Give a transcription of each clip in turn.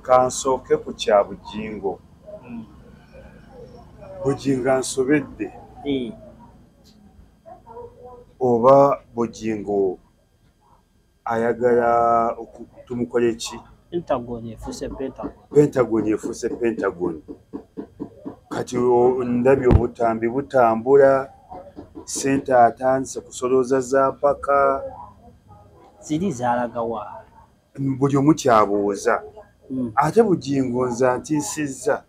kansooke ku kya Bugingo. Bugingo ansobedde oba Bugingo ayagala tumukole ki? Pentagon efuuse Pentagon. Kati ndabye obutambi butambula, ssente atandise kusolooza za mpaka. Ziri zaalagawa. Buli omu kyabuuza. Ate Bugingo nze antiisizza.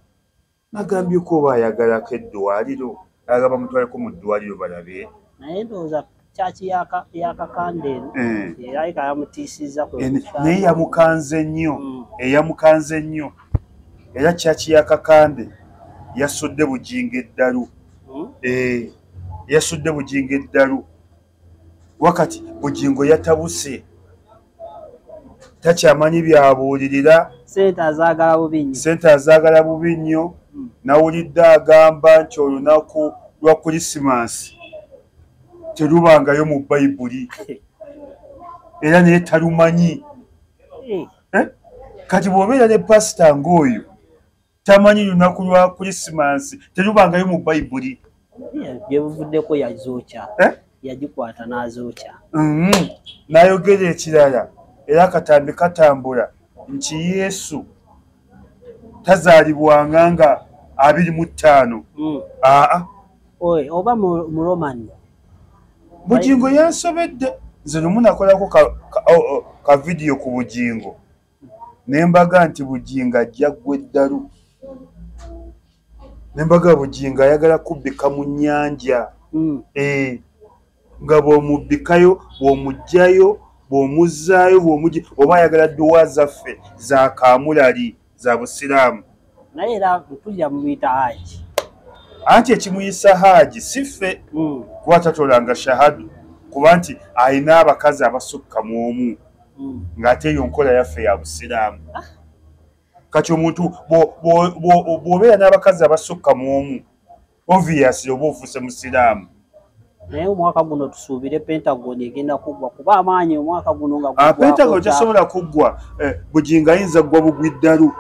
Nagambye ko oba ayagalako eddwaliro. Ayagala bamutwaleko mu ddwaliro balabe. Naye ndowooza kyaki yakakande eno erabika yamutiisizza naye yamukanze nnyo. Eyamukanze nnyo. Era kyaki yakakande yasudde Bugingo eddalu. Yasudde Bugingo eddalu. Wakati Bugingo yatabuse. Takyamanyi byabuulirira. Ssente azaagala bubi nnyo. Ssente azaagala bubi nnyo. Nawulidde agamba nti olunaku lwa Kulisimasi terubangayo mu Bayibuli. Era naye talumanyi. Kati bw'obeera ne pasita ng'oyo tamanyi lunaku lwa Kulisimasi terubangayo mu Bayibuli. Bye buvuddeko yazookya. Yagikwata n'azookya. N'ayogera ekirala era akatambi katambula nti Yesu tazaalibwanga nga 25. Oba mu Romani. Bugingo yansobedde. Nze lumu nakolako ka vidiyo ku Bugingo. Ne mbaga nti Bugingo ajja ggwa eddalu. Ne mbaga Bugingo ayagala kubbika mu nnyanja. Nga bw'omubbikayo, bw'omuggyayo, bw'omuzzaayo, oba ayagala dduwa zaffe za kaamulali za Busiraamu. Naye era tujja muyita Haji. Anti ekimuyisa Haji si ffe kuba tatolanga shahadu kuba nti alina abakazi abasukka mu omu ng'ate eyo nkola yaffe ya Busiraamu. Kati omuntu bw'obeera n'abakazi abasukka mu omu obviously oba ofuuse Musiraamu. Naye omwaka guno tusuubire Pentagon egenda kuggwa kuba amaanyi omwaka guno nga guggwa. Pentagon tesobola kuggwa. Bugingo ayinza ggwa bugwi ddalu.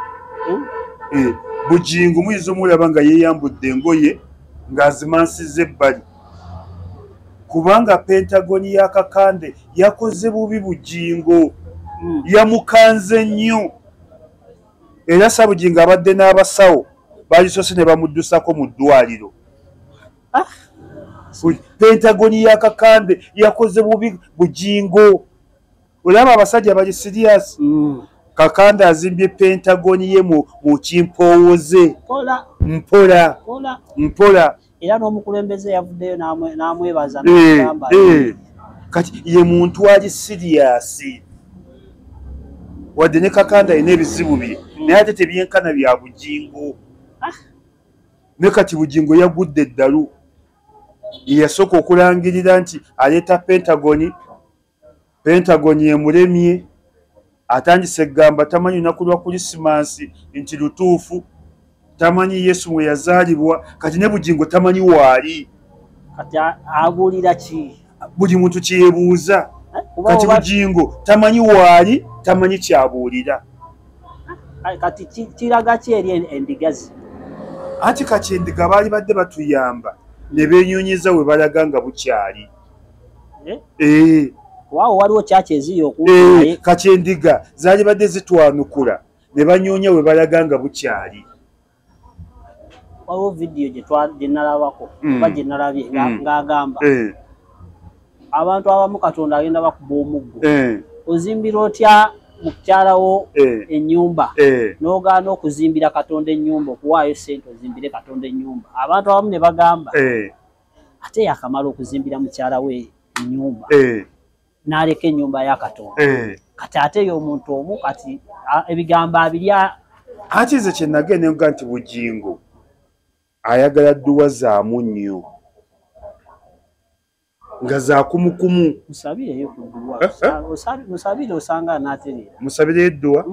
Bugingo muyinza omulaba nga yeeyambudde engoye ng'azimansizza ebbali. Kubanga Pentagon yakakande yakoze bubi Bugingo. Yamukanze nnyo. Era Ssabugingo abadde n'abasawo baalisoose ne bamuddusako mu ddwaliro. Pentagon yakakande yakoze bubi Bugingo. Olaba abasajja bali serious. Kakande azimbye Pentagon ye mu kimpoowoze. Mpola. Era n'omukulembeze yavuddeyo n'amwebaza n'agamba. Kati ye muntu ali serious. Wadde ne kakande alina ebizibu bye. Naye ate tebyenkana bya Bugingo. Ne kati Bugingo yagudde eddalu. Yasooka okulangirira nti aleeta Pentagon emulemye. Atandise egamba tamanyi lunaku lwa Kulisimasi nti lutuufu. Tamanyi Yesu mwe yazaalibwa. Kati ne Bugingo tamanyi waali. Kati abuulira ki? Buli muntu kyebuuza. Kati Bugingo tamanyi waali, tamanyi kyabuulira. Kati kiraga ki eri endigazi? Anti kati endiga baali badde batuyamba ne beenyonyeza we balaga nga bukyali. Waawo waliwo kyaki eziri kati endiga zaali badde zitwanukula ne banyoonya we balaga nga bukyali. Waliwo vidiyo gye nalabako oba gye nalabye ng'agamba abantu abamu Katonda agenda bakuba omuggo. Ozimbira otya mukyalawo ennyumba n'ogaana okuzimbira Katonda ennyumba, okuwaayo ssente ozimbire Katonda ennyumba. Abantu abamu ne bagamba ate yakamala okuzimbira mukyala we ennyumba n'aleka ennyumba ya Katonda. Kati ate yo omuntu omu kati ebigambo abirya. Ate nze kye nagenda nga nti Bugingo ayagala dduwa zaamu nnyo nga za kumukumu. Musabireyo ku dduwa. Musabire osanga anaaterera. Musabire edduwa.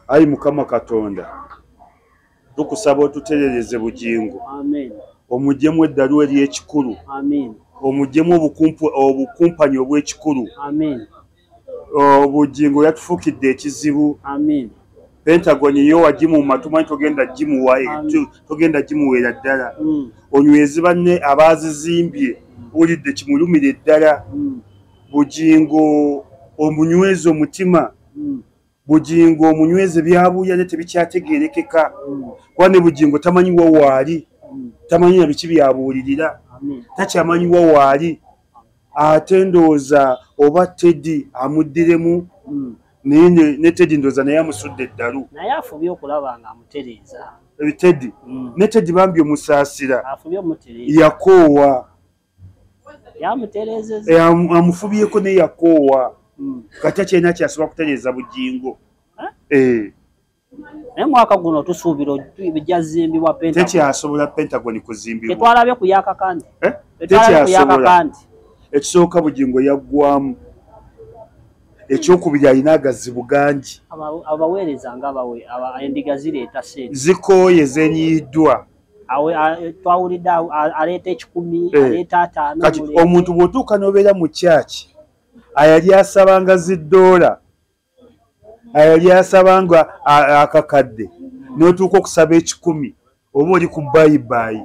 Ayi Mukama Katonda tukusaba otuterereze Bugingo. Amen. Omuggyemu eddalu ery'ekikulu. Amen. Omuggyemu obukumpanya obw'ekikulu. Amen. Bugingo yatufuukidde ekizibu. Amen. Pentagon yo wagimuuma tumanyi togenda gimuweera ddala onywezi banne abaazizimbye olidde kimulumire ddala bugingo omunywezi omutima bugingo omunywezi byabuuya ne tebikyategeerekeka kuba ne bugingo tamanyiwa waali tamanyi na biki byabuulirira takyamanyiwa waali ate ndowooza oba Teddy amuddiremu naye ne Teddy ndowooza naye amusudde eddalu naye afubye okulaba nga amutereeza Teddy ne Teddy bambi omusaasira afubye omutereeza yakoowa yamutereezeza amufubyeko ne yakoowa kati akyalina kyasobola kutereeza bugingo naye mwaka guno tusuubira bijja zimbibwa Pentagon tekyasobola Pentagon kuzimbibwa tetwalabye ku yakakandi tekyasobola ekisooka bugingo yaggwamu ekyokubiri alina agazibu gangi abaweereza nga endiga zireeta sente zikooye zenyiyiddwa twawulidde aleeta 10 aleeta 5 kati omuntu bw'otuuka n'obeera mu kyaki ayali asabanga $1 ayali asabanga akakadde n'otuuka okusaba 10 oba oli ku bayibayi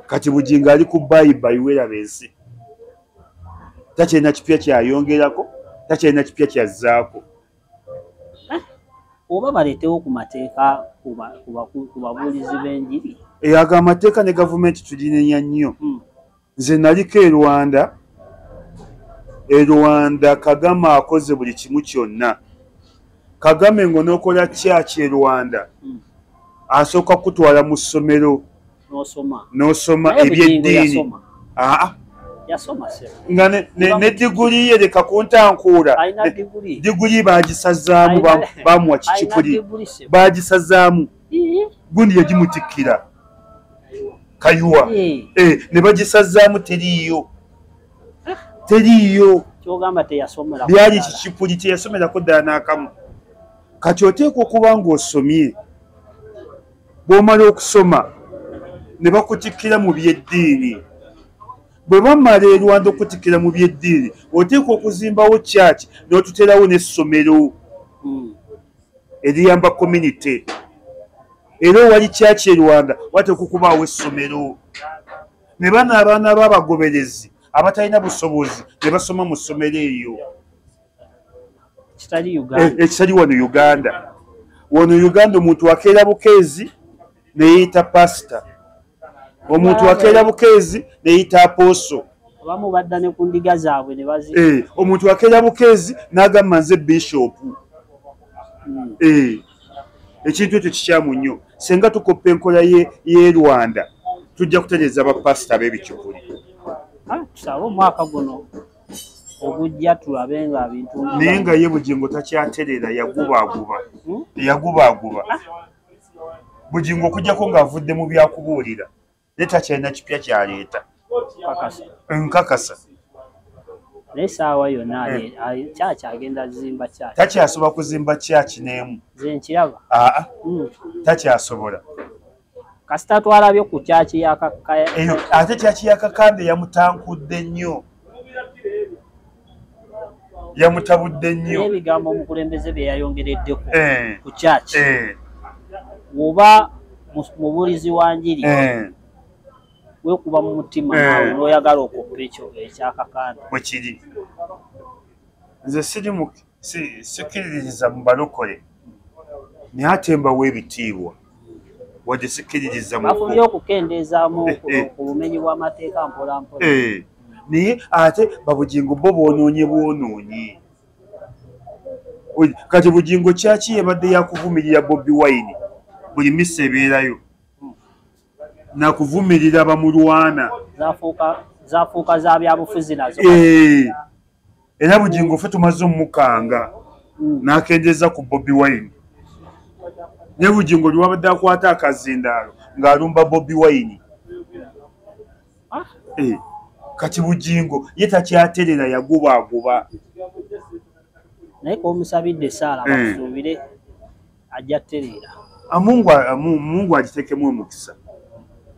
kati bugingo ali ku bayibayi weeraba ensi takyalina kipya kyayongerako takyalina kipya kyazzaako oba baleetewo ku mateeka ku babuulizi b'enjiri ago amateeka ne gavumenti tuginenya nnyo nze naliko e Rwanda Kagame akoze buli kimu kyonna Kagame ng'onookola kyaki e Rwanda asooka kutwala mu ssomero n'osoma ebyeddiini nga ne diguli ye leka kuntankuula diguli bagisazaamu bamuwa kikipuli bagisazaamu gundi yagimutikkira kayuwa ne bagisazaamu teriiyo byali kikipuli teyasomerako ddala n'akamu kati oteekwa okuba ng'osomye bw'omala okusoma ne bakutikkira mu byeddiini bwe bamala e Rwanda okutikkira mu byeddiini oteekwa okuzimbawo kyaki n'otuterawo n'essomero eriyamba community era owali kyaki e Rwanda wateekwa okubaawo essomero ne bano abaana b'abagoberezi abatalina busobozi ne basoma mu ssomero eyo ekitali wano Uganda omuntu akeera bukeezi neyita pasita omuntu akeera bukeezi neyita apooso abamu badda ne ku ndiga zaabwe ne bazi omuntu akeera bukeezi n'agamba nze bishopu ekintu ekyo kikyamu nnyo senga tukoppa enkola y'e Rwanda tujja kutereeza bapasita b'ebikipuli tusabe omwaka guno ogujja tulabe nga bintu naye nga ye bugingo takyaterera yagubaaguba bugingo okujjako ng'avudde mu byakubuulira naye takyalina kipya kyaleeta nkakasa naye saawa yonna kyaki agenda zimba kyaki takyasobola kuzimba kyaki n'emu ze nkiraba takyasobola kasita twalabye ku kyaki eyo ate kyaki yakakande yamutankudde nnyo yamutabudde nnyo ebigambo omukulembeze bye yayongereddeko ku kyaki oba mubuulizi wa njiri weekuba mu mutima naawe n'oyagala okuppa ekyo ekyakakande bwe kiri nze sikiririza mu balokole naye ate mbawo ebitiibwa wadde sikiririza bafubye okukendeezaamu ku bumenyi bw'amateeka mpolampola naye ate babugingo bo bwonoonye kati bugingo kyaki yabadde yakuvumirira Bobi Wine buli misa ebeerayo nakuvumirira bamulwana zafuuka za byabufuzi nazo era bugingo ffe tumaze omukanga n'akendeeza ku Bobi Wine ne bugingo liwabadde akwata akazindaalo ng'alumba Bobi Wine kati bugingo ye takyaterera yagubaaguba naye k'omusabidde esaala bakusuubire ajja terera Mungu agiteekemu omukisa